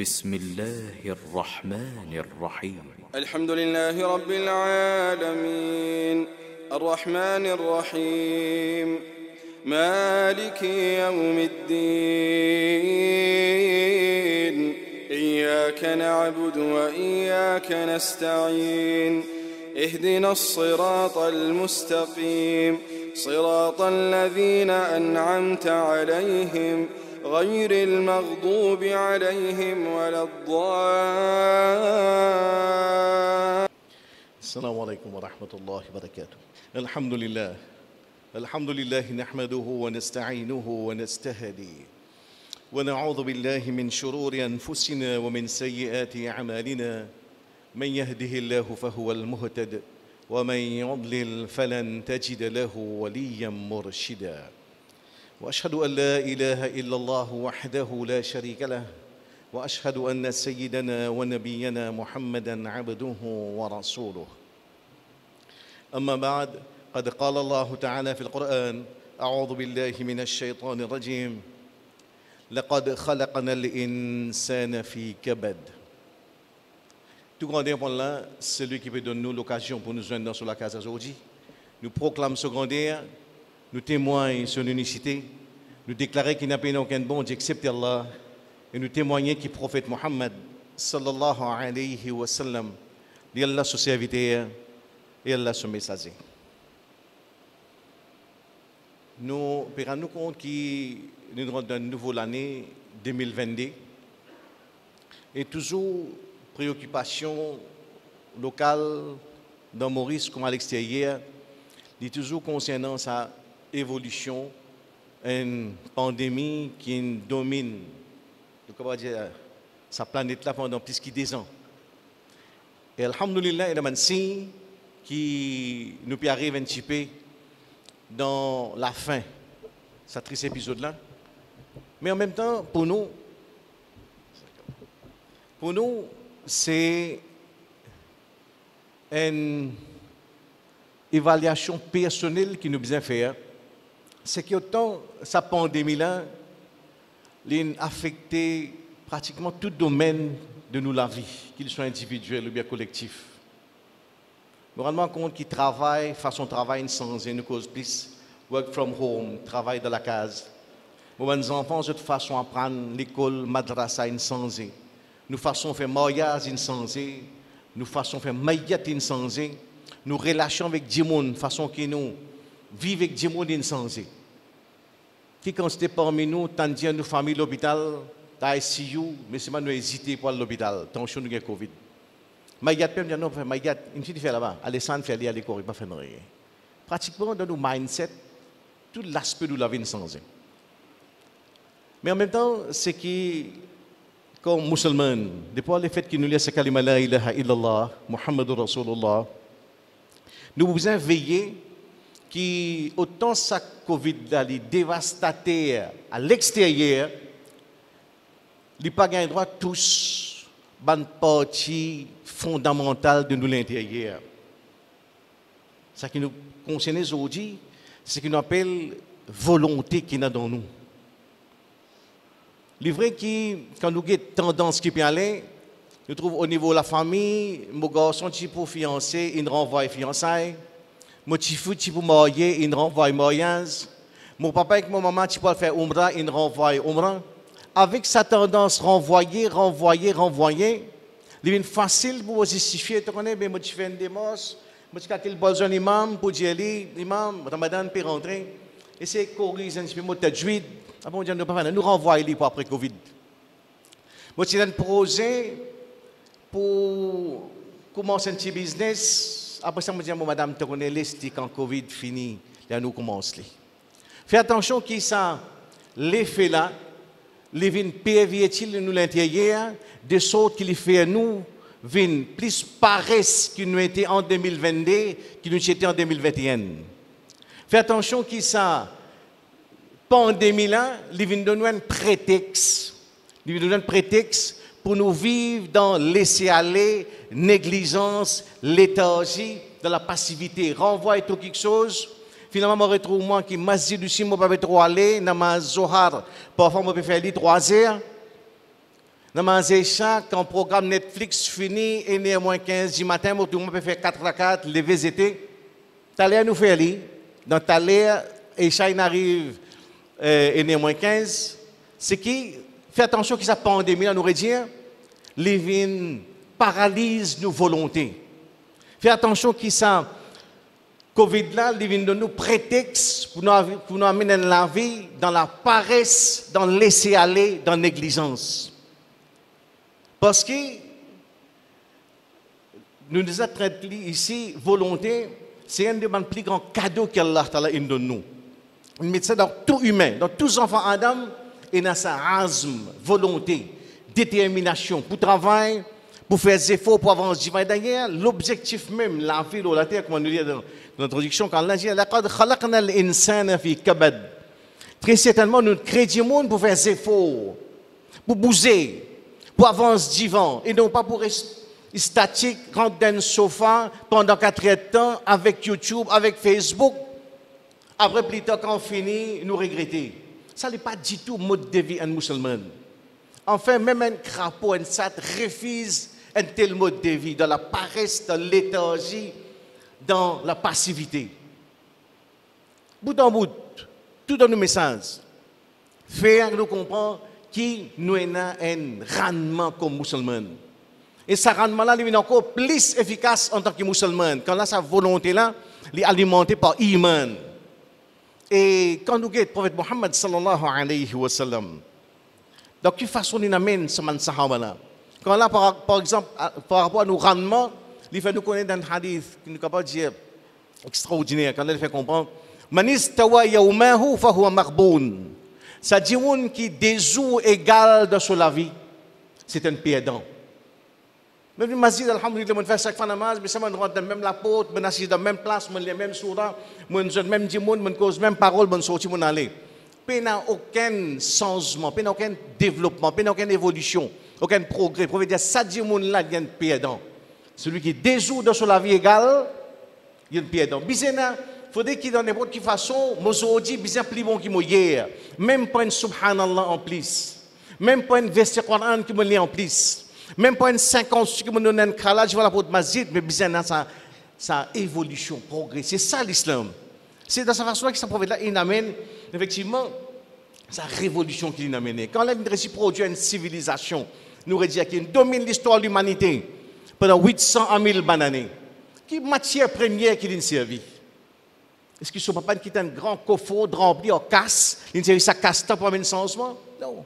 بسم الله الرحمن الرحيم الحمد لله رب العالمين الرحمن الرحيم مالك يوم الدين إياك نعبد وإياك نستعين اهدنا الصراط المستقيم صراط الذين أنعمت عليهم غير المغضوب عليهم ولا الضالين. السلام عليكم ورحمة الله وبركاته. الحمد لله نحمده ونستعينه ونستهدي ونعوذ بالله من شرور أنفسنا ومن سيئات أعمالنا. من يهده الله فهو المهتد ومن يضلل فلن تجد له وليا مرشدا. وأشهد أن لا إله إلا الله وحده لا شريك له وأشهد أن سيدنا ونبينا محمدا عبده ورسوله. أما بعد، قد قال الله تعالى في القرآن: أعوذ بالله من الشيطان الرجيم، لقد خلقنا الإنسان في كبد. Tout grandeur pour là, celui qui peut donner nous l'occasion pour nous joindre sur la case aujourd'hui. Nous proclamons ce grandeur, nous témoignons son unicité, nous déclarons qu'il n'y a pas aucun bon Dieu excepté Allah, et nous témoignons que le prophète Mohammed sallallahu alayhi wa sallam, il Allah son serviteur et Allah son messager. Nous prenons compte que nous rentrons dans une nouvelle année 2022 et toujours préoccupation locale dans Maurice comme à l'extérieur, est toujours concernant sa évolution, une pandémie qui domine sa planète là pendant plus de 10 ans. Et alhamdoulilah, il y a un signe qui nous peut arriver un petit peu dans la fin de ce triste épisode-là. Mais en même temps, pour nous, c'est une évaluation personnelle qui nous besoin faire. C'est qu'autant sa pandémie-là, elle a affecté pratiquement tout domaine de nous la vie, qu'il soit individuel ou bien collectif. Nous rendons compte qu'ils travaillent, façon de travail sans nous cause plus, work from home, travail dans la case. Nos enfants, de toute façon, apprendre l'école, madrasa, sans nous faisons faire mariage insensé, nous faisons faire maïgat insensé, nous relâchons avec des gens, façon que nous vivons avec des gens insensés. Qui constate parmi nous, tant de nos familles l'hôpital, dans ICU, mais c'est nous hésiter pour l'hôpital, tension nous Covid. Maïgat peut me dire non, maïgat, une fille fait là-bas, Alessandre fait aller à l'école, il pas faire rien. Pratiquement dans nos mindset, tout l'aspect de la vie insensé. Mais en même temps, c'est qui comme musulmans, depuis le fait qu'il nous laisse kalima la ilaha illallah, Muhammadur Rasulullah, nous devons veiller que autant sa Covid est dévastateur à l'extérieur, il n'y a pas de droit tous une partie fondamentale de nous l'intérieur. Ce qui nous concerne aujourd'hui, c'est ce qu'on appelle volonté qui est dans nous. Il est vrai que quand nous avons tendance qui peut aller, nous trouvons au niveau de la famille, mon garçon qui pour fiancé, il renvoie fiançailles. Mon petit fou qui pour marier, il renvoie mariage. Mon papa et mon maman qui pour faire umrah, il renvoie umrah. Avec sa tendance renvoyer, il est facile pour justifier. Tu connais, mais moi je fais une démarche, moi je calcule besoin d'imam pour dire l'imam, Ramadan peut rentrer. Et c'est corriger un petit peu mon tajwid. Nous renvoyons pour après Covid. Moi, j'ai un projet pour commencer un petit business. Après ça, je dis, madame, tu connais les sticks en Covid fini. Là, nous commençons. Fais attention qui ça, l'effet là, les vins pervient nous l'intérieur, de sorte qu'il fait nous, vins plus paresse qu'ils nous étaient en 2022, qu'ils nous étaient en 2021. Fais attention qui ça, pandémie là, il vient donner un prétexte. Il vient donner un prétexte pour nous vivre dans laisser-aller, négligence, léthargie, dans la passivité. Renvoie tout quelque chose. Finalement, je retrouve moi qui masjid du moi pas trop aller, namaz zohar. Parfois, je peux faire 3 heures. Dans manger chaque, quand programme Netflix fini, et né à moins 15 du matin, tout le monde peut faire 4 à 4, les VZT. T'allais nous faire li. Dans t'allais, et chaque arrive, et né à moins 15. C'est qui, fait attention que sa pandémie, là, nous aurait dit, les vignes paralyse nos volontés. Fais attention que ça, Covid là, les vignes de nous prétexte pour nous amener la vie dans la paresse, dans le laisser aller, dans la négligence. Parce que nous nous traitons ici, volonté, c'est un des plus grands cadeaux qu'Allah donne nous. Il met ça dans tout humain, dans tous enfants Adam, et dans sa azm, volonté, détermination, pour travailler, pour faire des efforts, pour avancer. D'ailleurs, l'objectif même, la vie de la terre, comme on nous dit dans l'introduction, quand Allah dit laqad khalaqna al-insana fi kabad. Très certainement, nous créons du monde pour faire des efforts, pour bouger, pour avancer divan, et non pas pour rester statique, rentrer dans le sofa pendant 4 heures de temps avec YouTube, avec Facebook. Après, plus tard, quand on finit, nous regretter. Ça n'est pas du tout mode de vie un musulman. Enfin, même un crapaud, un sat refuse un tel mode de vie, dans la paresse, dans l'éthargie, dans la passivité. Bout en bout, tout dans nos messages, faire nous comprendre qui nous avons un rendement comme musulman. Et ce rendement-là, il est encore plus efficace en tant que musulman. Quand là, sa volonté-là, il est alimentée par iman. Et quand nous regardons le prophète Mohammed sallallahu alayhi wa sallam, de quelle façon il amène ce sahaba-là? Quand là, par exemple, par rapport à nos rendements, il fait nous connaître dans un hadith qui nous capable de dire extraordinaire, quand il fait comprendre, Man istawa yawmahu fa huwa maghboun. Ça dit un qui déjoue égal dans la vie, c'est un perdant. Même le masjid, alhamdulillah, on fait chaque fois namaz, mais ça on rentre dans même la porte, on assis dans la même place, on lit la même surah, on donne même dimoun, on cause même parole, on sortit, on aller. Il n'y a aucun changement, il n'y a aucun développement, il n'y a aucune évolution, aucun progrès. Pour dire ça dit mon là, il y a un perdant. Celui qui déjoue dans la vie égale, il y a un perdant. Bizena, il faudrait qu'il dans n'importe quelle façon, moi aujourd'hui, bizena plus bon qu'il m'a hier. Même pas une subhanallah en plus. Même pas une verset Coran qui me lit en plus. Même pas une 50 qui me donne un khalaj, voilà pour le masjid, mais bizena ça évolution, progrès. C'est ça l'islam. C'est dans sa façon que ça prophète là, il amène effectivement sa révolution qu'il a amenée. Quand il a produit une civilisation, nous aurait dit qu'il domine l'histoire de l'humanité pendant 800 à 1000 années. Quelle matière première qu'il a servi? Est-ce qu'il ne sont pas quitter un grand coffre rempli en casse? Il a servi sa casse pour amener un changement? Non.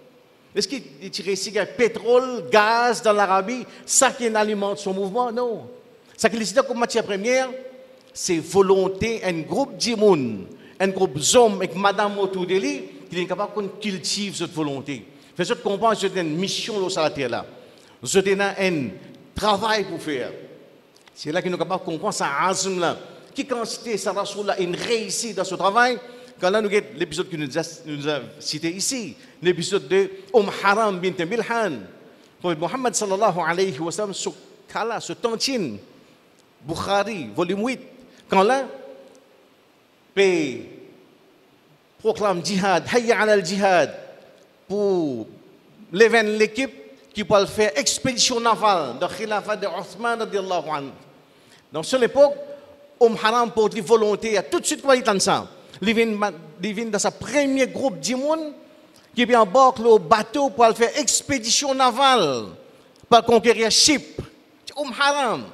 Est-ce qu'il a tiré ici pétrole, gaz dans l'Arabie, ça qui alimente son mouvement? Non. Ça qu'il a comme matière première, c'est volonté, un groupe d'imoun, un groupe d'hommes avec madame autour de lui, qui est capable de cultiver cette volonté. Fait comprendre que j'ai une mission sur la terre là. J'ai un travail pour faire. C'est là que nous sommes capables de comprendre ça azm là. Qui quantité ça Rasoul là une réussite dans ce travail. Quand là nous avons l'épisode que nous a cité ici, l'épisode de Haram bint Milhan. Prophète Mohammed sallallahu alayhi wa sallam sur Kala, sur Tantine, Bukhari, volume 8. Quand là, proclame djihad, hayya ala al-jihad, pour l'équipe qui peut faire expédition navale dans le khilafat de Othman radiallahu anhu. Dans cette époque, Haram pour les volontés, tout de suite, quoi il est ensemble. Il vient dans sa premier groupe d'imouns qui embarque le bateau pour faire expédition navale pour conquérir Chypre. Haram.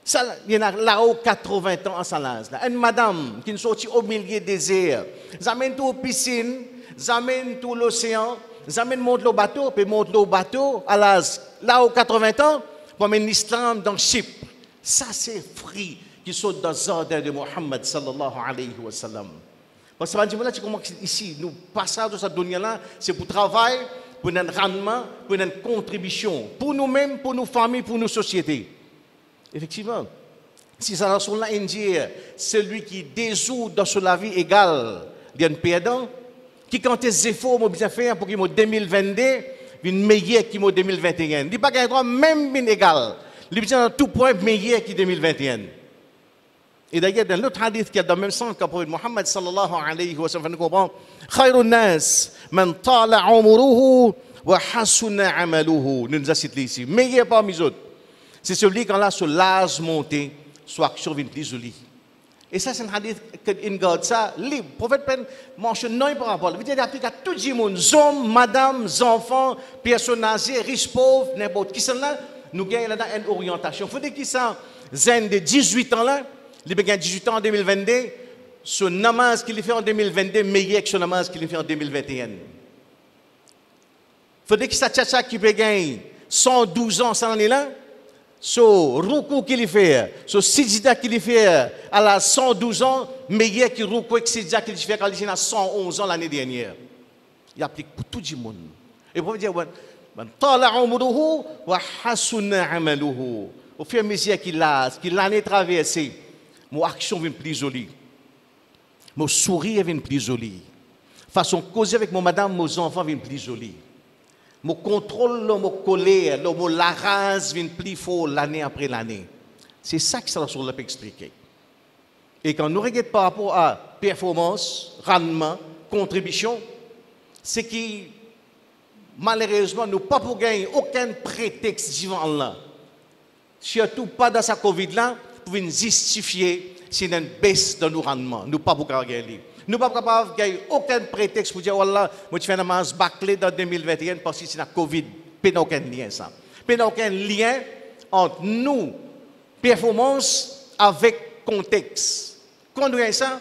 Ça, il y en a là-haut 80 ans en Salaz. Une madame qui est sortie au milieu des déserts. J'amène tout aux piscines, j'amène tout l'océan, j'amène monte le bateau, puis monte le bateau à là-haut 80 ans pour amener l'islam dans Chypre. Ça, c'est fruit qui sont dans l'ordre de Mohammed sallallahu alayhi wa sallam. Parce que tu comprends ici, nous passons de cette dunya-là, c'est pour travail, pour un rendement, pour une contribution, pour nous-mêmes, pour nos familles, pour nos sociétés. Effectivement, si ça sont là indien, celui qui déjoue dans la vie égale, il y a un perdant, qui quand des efforts ont bien fait pour qu'il y ait 2022, une meilleure qui 2021. Il n'y a pas qu'un droit même bien égal. Il y a tout point meilleur qui 2021. Et d'ailleurs, dans l'autre hadith qui est dans le même sens que pour Mohammed sallallahu alayhi wa sallam, nous comprenons, Khayrun nas, man tala umuruhu wa hasuna amaluhu. Nous nous a cité ici. Meilleur parmi les autres. C'est celui qui a sur l'âge monté, soit action vient plus jolie. Et ça, c'est un hadith qui garde ça libre. Le prophète Pen mentionne non par rapport. Il dit applique à tout le monde, hommes, madame, enfants, personnes âgées, riches, pauvres, n'importe qui sont là. Nous gagnons là une orientation. Il faut dire qui ça, zen de 18 ans là, il a 18 ans en 2022, ce namaz qu'il fait en 2022 meilleur que ce namaz qu'il fait en 2021. Il faut dire que ça tchatcha qui peut gagner 112 ans cette année-là. So, Ruku qu'il fait, so, Sijida qu'il fait à la 112 ans, meilleur que Ruku et Sijida qu'il fait quand il a 111 ans l'année dernière. Il applique pour tout le monde. Et pour dire, Tala umruhu wa hasuna amaluhu. Au fur et à mesure qu'il l'année traversée, mon action vient plus jolie. Mon sourire vient plus joli. Façon causer avec mon madame, mes enfants viennent plus jolis. Mon contrôle, mon colère, mon larase vient plus fort l'année après l'année. C'est ça que ça peut expliquer. Et quand nous regardons par rapport à performance, rendement, contribution, c'est que malheureusement, nous pas pour gagner aucun prétexte devant Allah. Surtout pas dans sa Covid-là, pour justifier si une baisse dans nos rendements. Nous pas pour gagner. Nous ne sommes pas capables de gagner aucun prétexte pour dire voilà, moi je fais un masse bâclé dans 2021 parce que c'est la Covid. Il n'y a aucun lien ça. Il n'y a aucun lien entre nous, performance, avec contexte. Quand nous avons ça,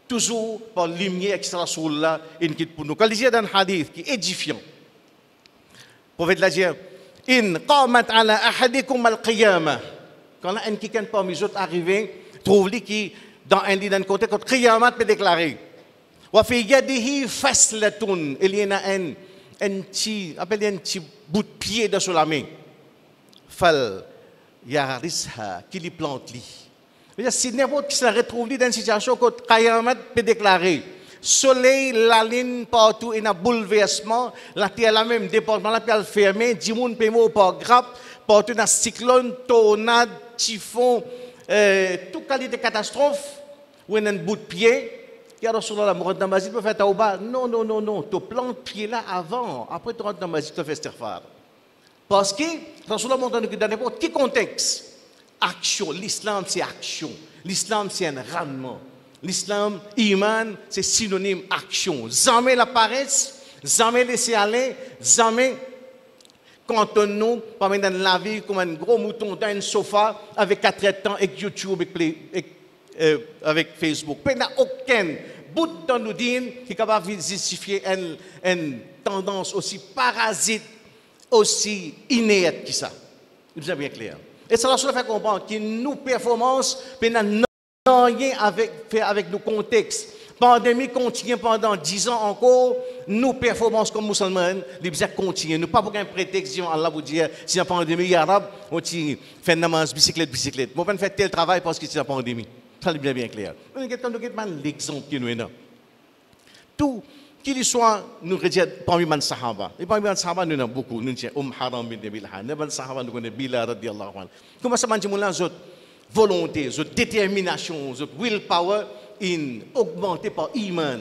toujours par lumière qui sera sur là, pour nous. Quand il y a un hadith qui est édifiant, le prophète l'a dit, in qamat ala ahadikum al-qiyamah. Quand un qui est parmi les autres arrivé, trouve-lui qui dans un côté, quand Qiyamat peut déclarer, wa fi yadihi faslatun, il y a un petit bout de pied dans la main. Fal yarisha, qui lui plante lui. Si n'importe qui se retrouve dans une situation quand Qiyamat peut déclarer, soleil, la ligne partout, il y a un bouleversement, la terre la même département, la terre fermée, 10 personnes peut mourir par grappe, partout dans cyclone, tornade, typhon, toute qualité de catastrophe, ou un bout de pied, qui a reçu la mort dans Mazid, peut faire taouba. Non, tu plantes pied là avant, après tu rentres dans Mazid, tu fais istighfar. Parce que, Rasulullah montre dans n'importe quel contexte, action, l'islam c'est action, l'islam c'est un rendement, l'islam, iman, c'est synonyme action. Jamais la paresse, jamais laisser aller, jamais quand nous, parmi dans la vie, comme un gros mouton dans un sofa, avec 4 temps, avec YouTube, avec Facebook. Il n'y a aucun bout dans nous dire qui est capable de justifier une tendance aussi parasite, aussi inerte que ça. C'est bien clair. Et ça nous fait comprendre que nos performances n'ont rien à faire avec nos contextes. La pandémie continue pendant 10 ans encore, nos performances comme musulmans, les biens continuent. Nous n'avons pas pour un prétexte, Allah vous dire, si la pandémie arabe, on fait une namaz, bicyclette. On ne peut pas faire tel travail parce que c'est la pandémie. Ça c'est bien clair. Nous avons l'exemple que nous avons. Tout, qu'il soit, nous regarde parmi les Sahaba. Et parmi les Sahaba, nous avons beaucoup. Nous avons Haram bin Bilhan. Nous avons Sahaba, nous avons Bilal radiallahu anhu. Comment ça mange notre volonté, notre détermination, notre willpower, augmenté par iman.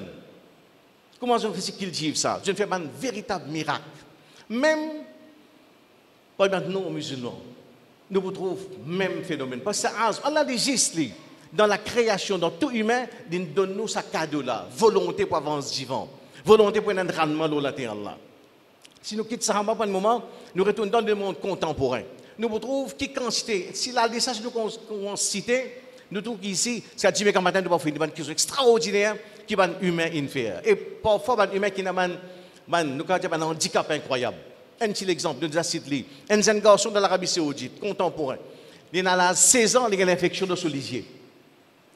Comment je fais qu'il dit ça? Je ne fais pas un véritable miracle. Même parmi nos musulmans, nous retrouvons le même phénomène. Parce que Allah existe dans la création, dans tout humain, il donne nous sa cadeau là, volonté pour avancer vivant, volonté pour un rendement de la terre là. Si nous quittons ça pour un moment, nous retournons dans le monde contemporain. Nous retrouvons qui quantité, si la message nous cité, nous trouvons qu'ici, c'est à dire qu'un matin, nous avons fait des choses extraordinaires qui sont humains inférieurs. Et parfois, des humains qui ont un handicap incroyable. Un petit exemple, nous avons cité un jeune garçon de l'Arabie Saoudite, contemporain. Il a 16 ans, il a une infection de solisier.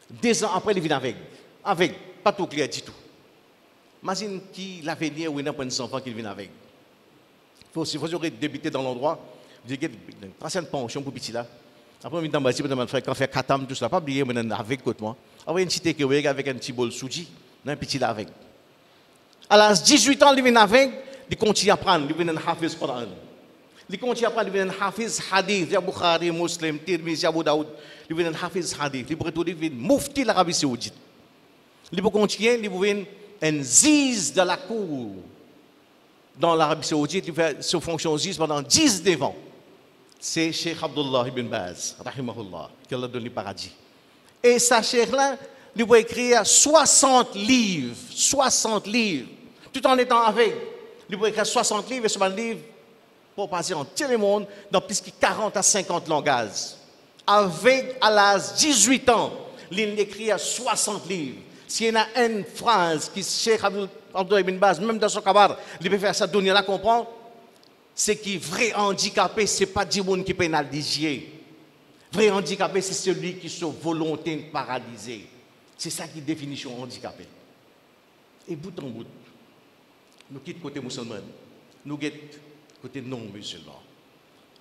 2 ans après, il vient avec, pas tout clair du tout. Imagine qui l'avenir où il y a un enfant qui vient avec. Il faut débuter dans l'endroit, vous avez une pension pour petit là. Après, on vient dans le bâtiment, on fait 4 ans, tout ça, pas oublier, on est avec moi. Après, une petite écurie avec un petit bol souji, un petit là avec. À l'âge de 18 ans, il vient avec, il continue à apprendre, il vient à Hafiz Quran. Il continue à apprendre, il vient à Hafiz Hadith, il y a Bukhari, Muslim, Tirmizi, Abu Daoud, il vient à Hafiz Hadith, il vient Mufti l'Arabie Saoudite. Il peut continuer, il vient un ziz de la cour dans l'Arabie Saoudite, il fait ses fonctions pendant 19 ans. C'est Cheikh Abdullah ibn Baz, rahimahullah, qui a donné le paradis. Et sa cheikh-là, il va écrire 60 livres, tout en étant avec. Il va écrire 60 livres, et ce livre pour passer en tout le monde dans plus de 40 à 50 langages. Avec, à l'âge de 18 ans, il écrit 60 livres. S'il y a une phrase qui Cheikh Abdullah ibn Baz, même dans son cabaret, il peut faire ça, donner là, comprendre, c'est que vrai handicapé, ce n'est pas du monde qui pénalisé. Vrai handicapé, c'est celui qui a volonté de paralyser. C'est ça qui est la définition handicapé. Et bout en bout, nous quittons côté musulman, nous quittons côté non-musulman.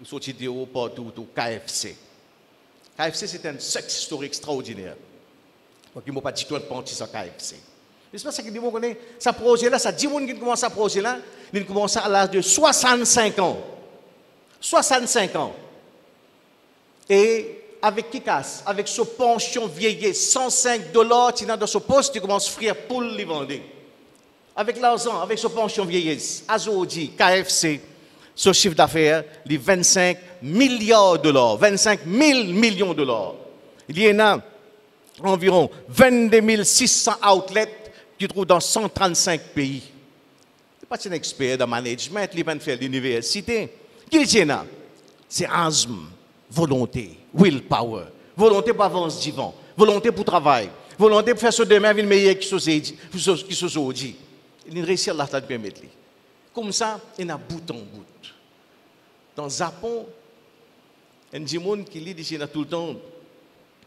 Nous sortons de haut partout au KFC. KFC, c'est un success story extraordinaire. Donc, il ne m'a pas dit tout le temps sur KFC. C'est pas ça qui dit, vous connaissez, ça projet-là, ça dit, qui commence à projet-là, il commence à l'âge de 65 ans. 65 ans. Et avec qui casse, avec ce pension vieillesse, $105, tu as dans ce poste, tu commences à frire pour les vendre. Avec l'argent, avec ce pension vieillesse, Azodi, KFC, ce chiffre d'affaires, les 25 milliards de dollars, 25 000 millions de dollars. Il y en a environ 22 600 outlets qui se trouvent dans 135 pays. Il n'est pas un expert dans le management, il va faire l'université. Qui est là? C'est azm, volonté, willpower. Volonté pour avancer divan, volonté pour travailler, volonté pour faire ce demain avec le meilleur qui se aujourd'hui. Il réussit à la permettre. Comme ça, il y a bout en bout. Dans le Japon, il y a des gens qui disent tout le temps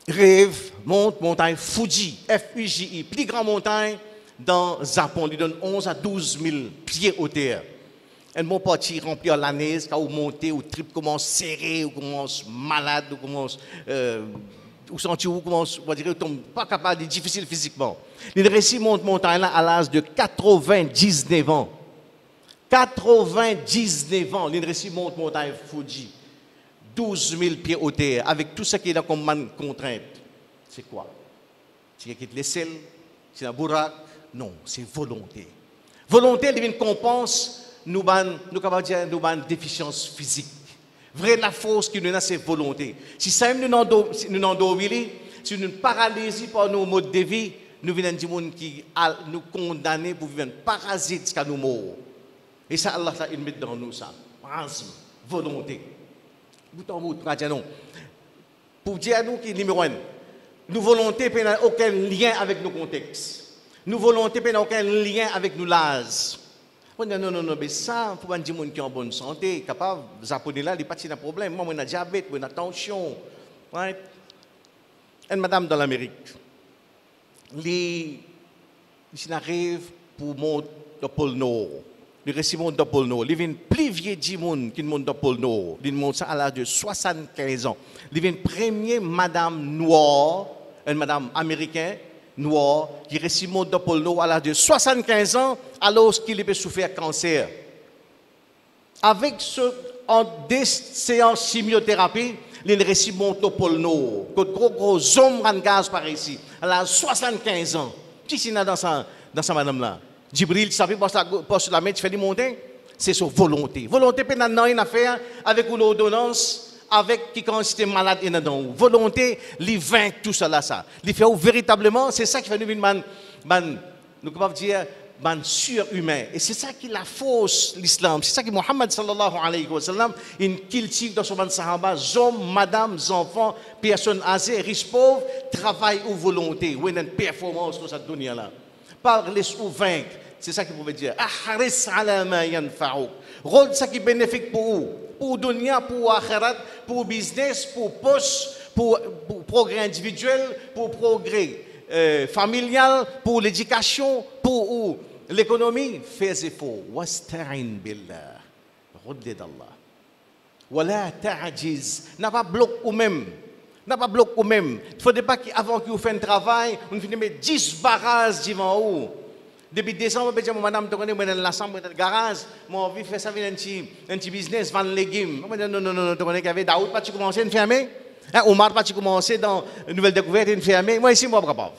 rêve, montagne Fuji, F-U-J-I, plus grande montagne dans le Japon, il donne 11 à 12 000 pieds au terre. Et mon parti remplir l'année, quand vous montez, ou trip commence serré, ou commence malade, ou commence ou sentir, ou commence, on va dire, pas capable, difficile physiquement. Il réussit monte montagne là à l'âge de 99 ans. 99 ans, il réussit monte montagne Fuji. 12 000 pieds au terre, avec tout ce qui est là comme contrainte. C'est quoi? C'est qu'il les selles, c'est la bourraque? Non, c'est volonté. Volonté, elle devient compense, nous avons dire, nous avons une déficience physique. Vrai, la force qui nous a, c'est volonté. Si ça nous endormons, si nous paralysie par nos modes de vie, nous venons du monde qui nous condamner pour vivre un parasite jusqu'à nous mourir. Et ça, Allah, il met dans nous ça. Volonté. Bout en bout, pour dire à nous qui numéro 1, nos volontés n'ont aucun lien avec nos contextes. Nos volontés n'ont aucun lien avec nos l'âge. Non, mais ça, pour dire que qui est en bonne santé, capable, les Japonais là, ils pas de problème. Moi, j'ai diabète, j'ai tension. Right? Et madame dans l'Amérique, ils arrivent pour monter au pôle Nord. Ils reçoivent le pôle Nord. Ils viennent plus vieux du monde qui monte au pôle Nord. Ils montent ça à l'âge de 75 ans. Ils viennent première madame noire, une madame américaine noire, qui reçoit le pôle Nord à l'âge de 75 ans, alors qu'il peut souffrir cancer. Avec des séances de chimiothérapie, ils reçoivent le pôle Nord. Gros hommes en gaz par ici, à l'âge de 75 ans. Qui est dans sa madame-là? Djibril, tu savais, poste la main, tu fais des montagnes, c'est sur volonté. Volonté, peut avoir une affaire avec une ordonnance, avec qui quand c'était malade, il y a dans volonté, il vainc tout cela, ça. Il fait véritablement, c'est ça qui fait nous nous pouvons dire, surhumain. Et c'est ça qui la force l'islam. C'est ça que Muhammad sallallahu alayhi wa sallam, il cultive dans son sahaba, hommes, madames, enfants, personnes âgées, riches, pauvres, travail ou volonté, ou une performance dans cette dunya-là. Parler ou vaincre, c'est ça qu'il pouvait dire. Ahris ala ma yanfa'uk. Rôle ça qui est bénéfique pour vous, pour dunya, pour akhirat, pour business, pour poste, pour progrès individuel, pour progrès familial, pour l'éducation, pour l'économie. Fais effort. Wasta'in billah. Redde d'Allah. Wala ta'jiz. N'a pas bloqué ou même. N'a pas bloqué ou même. Il ne faudrait pas qu'avant que vous fassiez un travail, on finisse mettre 10 barrages devant vous. Depuis décembre, je dis, madame, tu connais, dans la chambre, dans le garage, moi, envie de faire ça, un petit business, vendre légumes. Non, tu connais qu'il y avait Daoud, pas tu commencer à fermer. Omar, pas tu commencer dans une nouvelle découverte, à fermer. Moi, ici, moi, capable.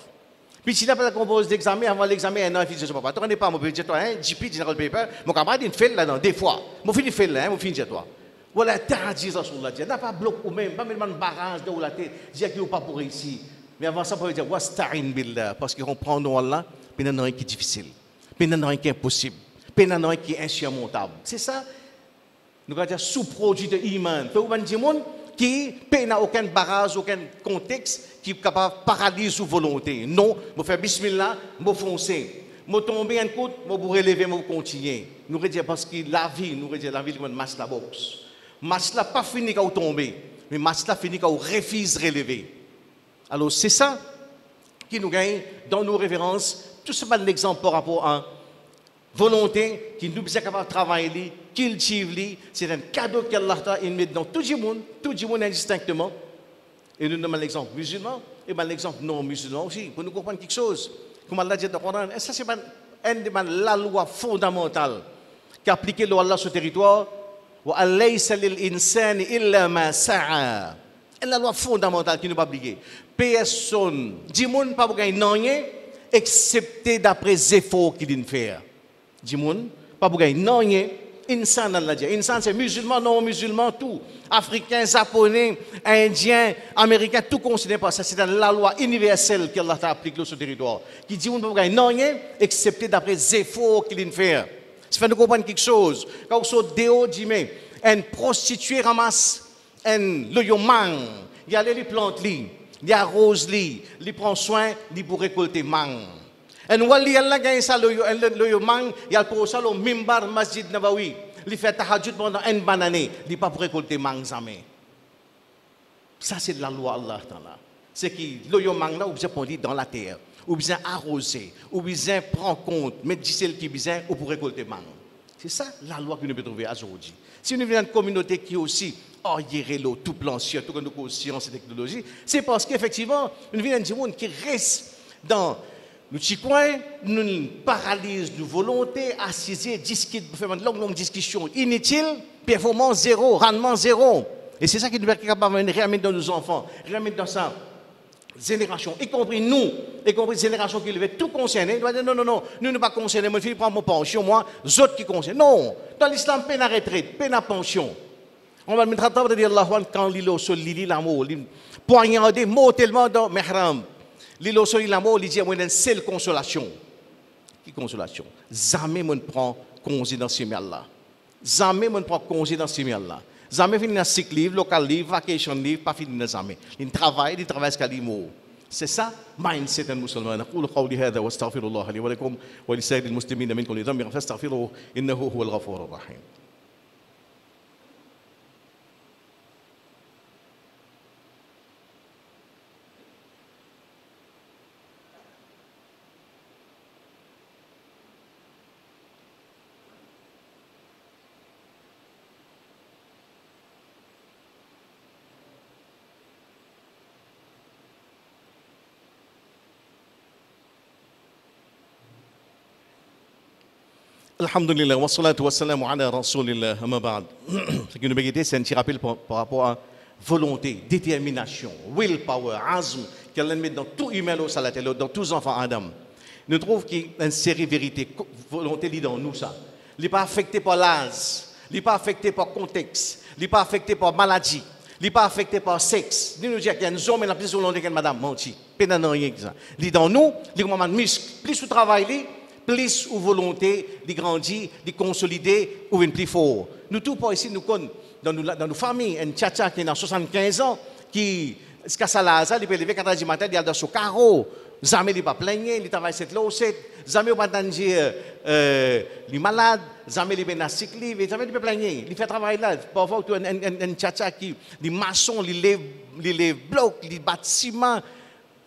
Puis si la personne compose d'examen, avant l'examen, un an, il dit, je papa, tu connais pas, mon petit toi, hein, JP, General Paper, mon camarade, il fait là-dedans, des fois. Mon fils, il fait là, mon fils, dit toi. Voilà, t'as dit ça sur la tête. N'a pas bloqué ou même, pas même un barrage de la tête, dis qu'il n'y a pas pour ici. Mais avant ça, on peut dire, wasta'in billah, parce qu'on prend nous Allah, puis il y en a un qui est difficile, puis il y en a un qui est impossible, puis il y en a un qui est insurmontable. C'est ça, nous allons dire sous-produit de iman. Faut vous dire, qui n'a aucun barrage, aucun contexte qui est capable de paralyser ou volonté. Non, je fais bismillah, je foncer. Je tomber un coup, je relever, je continuer. Nous dire parce que la vie, nous dire la vie comme une masse la boxe. Masse la pas fini quand tomber, mais masse la fini quand on refuse de relever. Alors c'est ça qui nous gagne dans nos références. Tout ce n'est l'exemple par rapport à volonté qui nous est capable de travailler, cultiver, c'est un cadeau qu'Allah a mis dans tout le monde indistinctement. Et nous donnons l'exemple musulman, et bien l'exemple non musulman aussi, pour nous comprendre quelque chose. Comme Allah dit dans le Coran, ça c'est la loi fondamentale qui applique Allah sur le territoire. C'est la loi fondamentale qui nous pas oublier. Personne, du monde ne peut pas gagner, excepté d'après les efforts qu'il vient faire. Du monde, pas pour gagner, non, insan, Allah dit. Insan, c'est musulman, non musulman, tout. Africain, japonais, indien, américain, tout considéré par ça. C'est la loi universelle qu'Allah a appliquée sur le territoire. Qui dit, on ne peut pas gagner, non, excepté d'après les efforts qu'il vient faire. Ça fait nous comprendre quelque chose. Quand on sort déo, dit, mais, une prostituée ramasse le yomang, il y a les plantes, il arrose, il prend soin, il pour récolter mang. Et nous allons gagner ça, le yomang, il y a pour ça le mimbar masjid Nabawi. Il fait tahajjud pendant une bonne année, il n'est pas pour récolter mang jamais. Ça, c'est la loi Allah. C'est que le yomang là, vous besoin pondre dans la terre, vous besoin arroser, vous besoin prendre compte, mettre du sel qui besoin pour récolter mang. C'est ça la loi que nous pouvons trouver aujourd'hui. Si nous venons d'une communauté qui est aussi l'eau, tout plan, surtout quand nous avons science et technologie, c'est parce qu'effectivement, nous venons d'un monde qui reste dans le petit coin, nous paralyse nos volontés, assiser, discuter, faire une longue discussion inutile, performance zéro, rendement zéro. Et c'est ça qui nous est capable de remettre dans nos enfants, remettre dans sa génération, y compris nous, y compris la génération qui devait tout concerner. Nous disons non, nous ne sommes pas concernés, mon fils prend mon pension, moi, les autres qui concernent. Non, dans l'islam, peine à retraite, peine à pension. On va mettre à table de dire Allah quand l'îlot sur l'île l'amour, poignardé mortellement dans Mehram. L'îlot sur l'amour, il dit à moi une seule consolation. Qui consolation? Jamais on prend congé dans ce là. Jamais on prend congé dans ce là. Jamais fini dans sick leave, local leave, vacation leave, pas fini dans jamais. Il travaille jusqu'à l'IMO. C'est ça, mindset un musulman. أقول قولي هذا واستغفر الله لي ولكم ولسائر المسلمين من كل ذنب فاستغفروه إنه هو الغفور الرحيم. Alhamdulillah, wa salatu wa salam ala rasulillah, amma ba'd. Ce qui nous mérite, c'est un petit rappel par rapport à volonté, détermination, willpower, azm, qu'elle met dans tout humain, dans tous les enfants Adam. Nous trouvons qu'il y a une série de vérités, volonté dans nous ça. Il n'est pas affecté par l'âge, il n'est pas affecté par contexte, il n'est pas affecté par maladie, il n'est pas affecté par sexe. Nous disons qu'il y a un homme qui a plus de volonté que madame, menti. Pas dans rien que ça. Il est dans nous, il est comme un muscle. Plus vous travaillez, plus ou volonté de grandir, de consolider ou une plus fort. Nous tous pas ici, nous connaissons dans nos familles, un tchatcha qui a 75 ans, qui se casse à l'âge, il peut lever 4 heures du matin, il est dans son carreau, jamais il ne va pas plaigner, il travaille cette là, jamais il ne va pas dire il est malade, jamais il va sick leave, jamais il ne peut plaigner, il fait travail là. Parfois, un tchatcha qui, les maçons, les blocs, les bâtiments,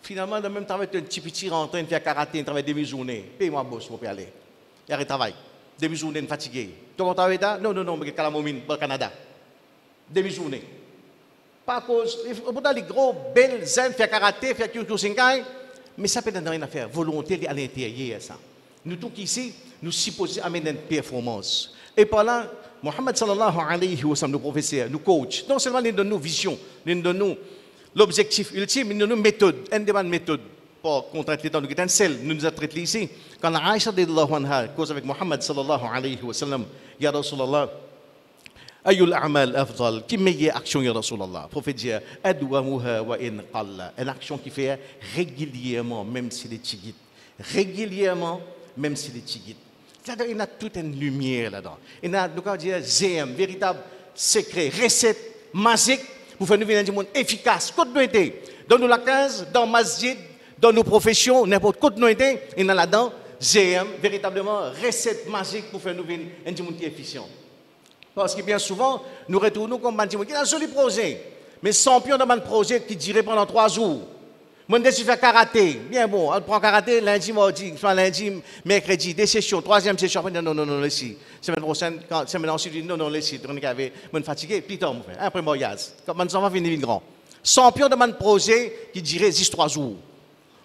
finalement, dans le même travail, un petit rentré, il fait karaté, il travaille demi-journée. Paye-moi, boss, pour aller. Il arrête de travail. Demi-journée, il est fatigué. Tu as travaillé là? Non, mais je suis au Canada. Demi-journée. Pas à cause. Pourtant, les gros, belles zen, fait karaté, fait kyukushinkai. Mais ça peut être une affaire. Volonté à l'intérieur, ça. Nous, tous ici, nous supposons amener une performance. Et par là, Mohammed sallallahu alayhi wa sallam, nos professeurs, nos coachs, non seulement ils donnent nos visions, ils donnent nous l'objectif ultime, il nous méthode, une méthode pas contrainte les temps, nous avons celle, nous nous avons traité ici. Quand Aïcha radhiyallahu anha cause avec Mohammed sallallahu alayhi wa sallam, ya Rasulallah, ayul a'mal afdal, qui meilleure action ya Rasulallah. Prophète dit, adwamuha wa in qalla, une action qui fait régulièrement, même si les tigit. Régulièrement, même si les tigit. C'est-à-dire, il y a toute une lumière là-dedans. Il y a, nous allons dire, ZM, véritable secret, recette, magique, pour faire nous venir du monde efficace. Côte nous était, dans nos la case, dans masjid, dans nos professions, n'importe côte nous était, il y a là-dedans, ZM, véritablement, recette magique pour faire nous venir du monde efficient. Parce que bien souvent, nous retournons comme un qui a un joli projet, mais champion dans un projet qui dirait pendant 3 jours. Moi, je fais karaté. Bien bon, on prend karaté lundi, mardi, soit lundi, mercredi, 2 sessions, 3e session. Non, laissez. Semaine prochaine, semaine ensuite, je dis non, laissez. On est fatigué, puis tant, après mariage. Comme on s'en va venir grand. Champion de mon projet qui dirait 3 jours.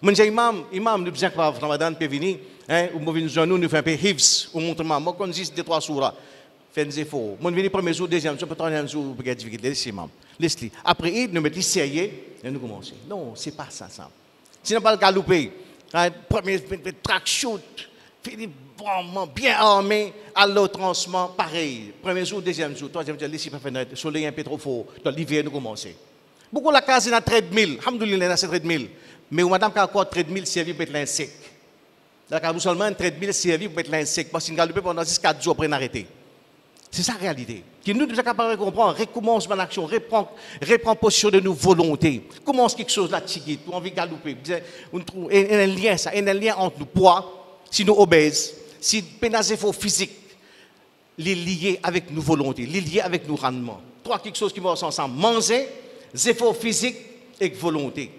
Moi, je dis imam, nous besoin que Ramadan peut venir, nous fait un peu hifs, ou montre-moi, moi, quand je dis 2-3 jours. Faites des efforts. Moi, je viens le premier jour, deuxième jour, troisième jour, pour gagner difficulté. Laissez, maman. Laissez. Après, nous mettons sérieux et nous commençons. Non, ce n'est pas ça. Si nous pas le galoper, premier track shoot, bien armé, à l'autre lancement, pareil. Premier jour, deuxième jour, troisième jour, laissez pas faire le soleil un peu trop fort. Dans l'hiver, nous commençons. Beaucoup de la case, il y a 3000. Alhamdoulilah, il y a 3000. Mais madame, quand encore 3000 servi pour être l'insec. La case, seulement 3000 servi pour être l'insec. Parce qu'il galoper pendant 6-4 jours après arrêter. C'est ça la réalité. Qui nous sommes capables de comprendre, recommence mon action, reprend position de nos volontés. Commence quelque chose là, tigit, pour envie de galoper. On trouve un lien, ça, un lien entre nous poids, si nous obèses, si pénazé faux physique, les liés avec nos volontés, les liés avec nos rendements. 3 quelque chose qui vont ensemble. Manger, efforts physique et volonté.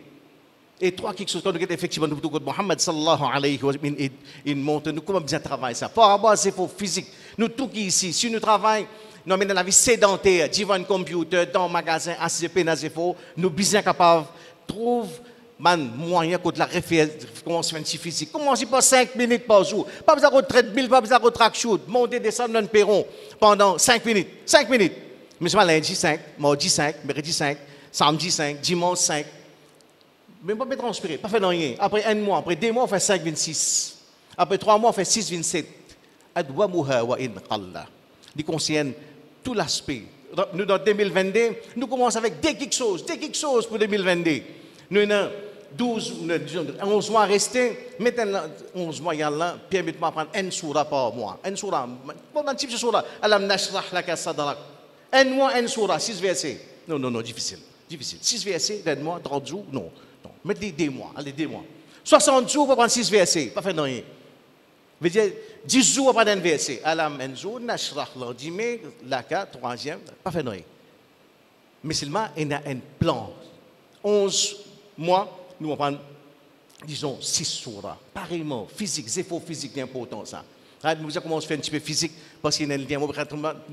Et 3 quelque chose, quand nous avons effectivement, nous avons Mohammed sallallahu alayhi wa sallam, il montre nous comment bien travailler ça. Par rapport à ces efforts physiques, nous tous qui ici, si nous travaillons, nous sommes dans la vie sédentaire, devant un computer, dans un magasin, assis dans les efforts, nous sommes bien capables de trouver un moyen de la référence physique. Commencez par 5 minutes par jour. Pas besoin de treadmill, pas besoin de track shoot. Monter, descendre dans le perron pendant 5 minutes. 5 minutes. Mais c'est lundi 5, mardi 5, mercredi 5, samedi 5, dimanche 5. Mais pas transpirer, pas faire rien. Après 1 mois, après 2 mois, on fait 5,26. Après 3 mois, on fait 6,27. Adwamuha wa in qalla. Il concerne tout l'aspect. Nous, dans 2022, nous commençons avec des quelque chose pour 2022. Nous avons 11 mois restés. Maintenant, 11 mois, il y a là, permettez-moi de prendre 1 soura par mois. 1 soura. Bon, un type de soura. Alam nashrah laka sadrak. 1 mois, 1 soura, 6 versets. Non, difficile. 6 versets, 1 mois, 30 jours, non. Mettez 2 mois, allez 2 mois. 60 jours pour prendre 6 versets, pas faire rien. Veut dire 10 jours pour prendre un verset. Alam enzo, nashrah l'ordime, laka, 3e, pas faire rien. Mais seulement, il y a un plan. 11 mois, nous allons prendre, disons, 6 sourates. Pareillement, physique, efforts physiques, c'est important ça. Nous avons commencé à faire un petit peu physique parce qu'il y a un lien,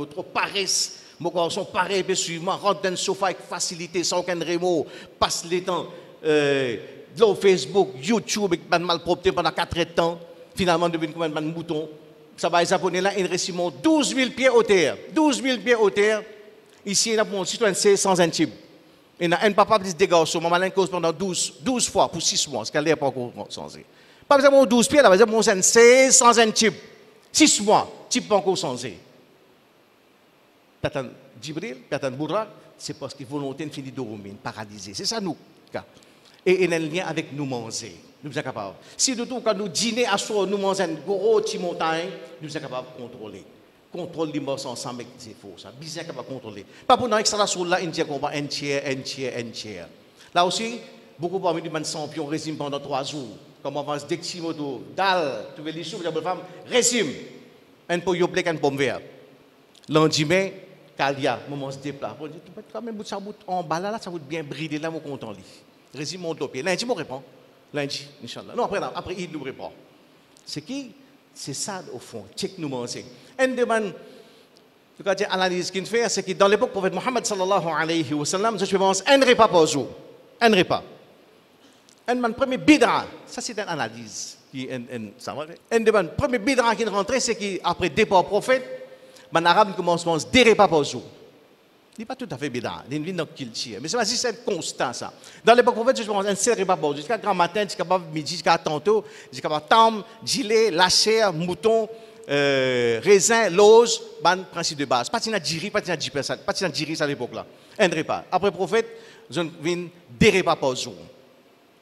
trop paresse. Mon corps sont pareils, puis suivant, rentre dans le sofa avec facilité, sans aucun remords, passe les temps. Facebook, YouTube, avec une malpropreté pendant 4 ans de temps, finalement, devine combien de moutons. Ça va, les Japonais là, ils réciment 12 000 pieds au terre. 12 000 pieds au terre. Ici, il y a un citoyen sans un type. Il y a un papa qui se dégage sur mon cause pendant 12 fois pour 6 mois. Ce qu'elle n'est pas encore changé. Pas besoin de 12 pieds, là, besoin de 16 sans un type. 6 mois, type pas encore changé. Patan Djibril, Patan Bourak, c'est parce que volonté ne finit de dormir, paralysée. C'est ça nous. Et il y a un lien avec nous manger. Nous sommes capables. Si de tout, quand nous dînons à soir, nous mangeons une grosse montagne, nous sommes capables de contrôler. Contrôle les morceaux ensemble avec des efforts. Bien capable de contrôler. Pas pour nous, avec ça, là, il y a un tiers. Là aussi, beaucoup parmi les champions résument pendant 3 jours. Comme on pense, dès que tu moto, dalle, tu veux les sous, les femmes, résume. Un peu yoblek, un pomme verte. Lendemain, Kalia, moment se déplace. Tu peux quand même bout en bas là, ça va bien brider là, mon content. Résime mon pied. Lundi, je réponds. Lundi, Inch'Allah. Non, après, il nous répond. C'est qui? C'est ça, au fond. Check nous manger. Une demande, analyse qu'il fait, c'est que dans l'époque, prophète Mohammed sallallahu alayhi wa sallam, je pense un repas par jour. Un repas. Un premier bid'a, ça c'est une analyse. Un demande, premier bid'a qui est rentré, c'est qu'après départ prophète, en arabe commence 2 repas par jour. n'est pas tout à fait bid'a, il vient dans le culture. Mais c'est pas si c'est constant ça. Dans l'époque prophète, je pense un seul repas bon, jusqu'à grand matin, jusqu'à midi, jusqu'à tantôt, jusqu'à tam, gilet, lâcher, mouton, raisin, lose, ban principe de base. Pas de diri, pas de diri, pas de diri à l'époque là. Un repas. Après prophète, je viens des repas par jour.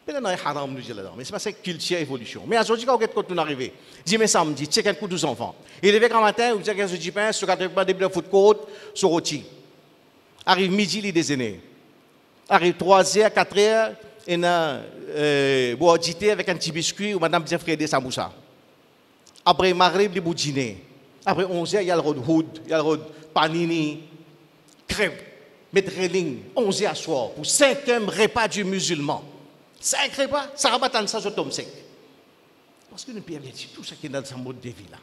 Peut-être dans les haram nous disons là, mais c'est pas cette culture évolution. Mais aujourd'hui quand on est arrivé, dimanche samedi, check un coup 12 enfants. Il est grand matin, vous check un jeudi pain, sur 4 pas de foot court, sur rôti. Arrive midi, les déjeuner. Arrive 3h, 4h, et na boire du thé avec un petit biscuit ou madame bien frère samoussa. Après maghrib, les dîner. Après 11h, il y a le hood, il y a le panini, crêpes, mettre ligne 11h à soir pour 5e repas du musulman. 5 repas, ça rabat ça je tombe sec. Parce que nous pouvons dire tout ce qui est dans ce mode de vie là.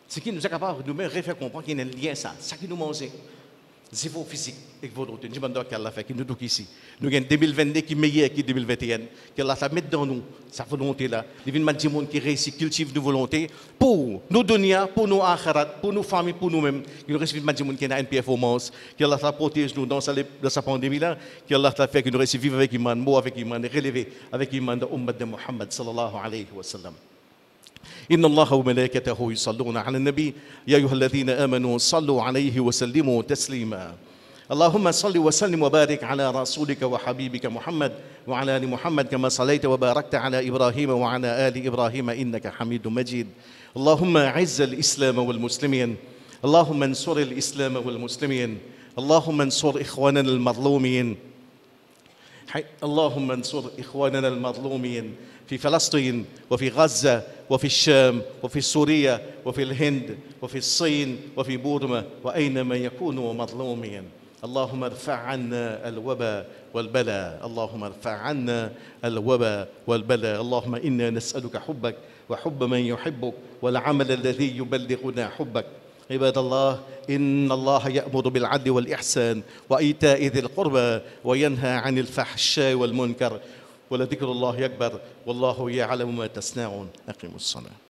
Ce qui nous est capable de nous refaire comprendre qu'il y a un lien ça qui nous mange. C'est vos physique et votre routine. Je me demande qu'Allah fait qui nous touche ici. Nous avons 2022 qui est meilleur que 2021. Qu'Allah a mis dans nous sa volonté là. Les gens qui réussissent, cultivent nos volontés pour nos dunya, pour nos akhirat, pour nos familles, pour nous-mêmes. Qui nous réussissent qui a une performance. Qu'Allah protège nous dans sa pandémie là. Qu'Allah fait que nous réussissons vivre avec iman, mort avec iman, relever avec iman de l'ummat de Muhammad sallallahu alayhi wa sallam. إن الله وملائكته يصلون على النبي يا أيها الذين آمنوا صلوا عليه وسلموا تسليما اللهم صل وسلم وبارك على رسولك وحبيبك محمد وعلى آل محمد كما صليت وباركت على إبراهيم وعلى آل إبراهيم إنك حميد مجيد اللهم أعز الإسلام والمسلمين اللهم انصر الإسلام والمسلمين اللهم انصر إخواننا المظلومين اللهم انصر إخواننا المظلومين في فلسطين وفي غزة وفي الشام وفي سوريا وفي الهند وفي الصين وفي بورما وأينما يكونوا مظلومين اللهم ارفع عنا الوباء والبلاء اللهم ارفع عنا الوباء والبلاء اللهم إنا نسألك حبك وحب من يحبك والعمل الذي يبلغنا حبك عباد الله إن الله يأمر بالعدل والإحسان وإيتاء ذي القربى وينهى عن الفحشاء والمنكر ولذكر الله أكبر والله يعلم ما تصنعون أقيموا الصلاة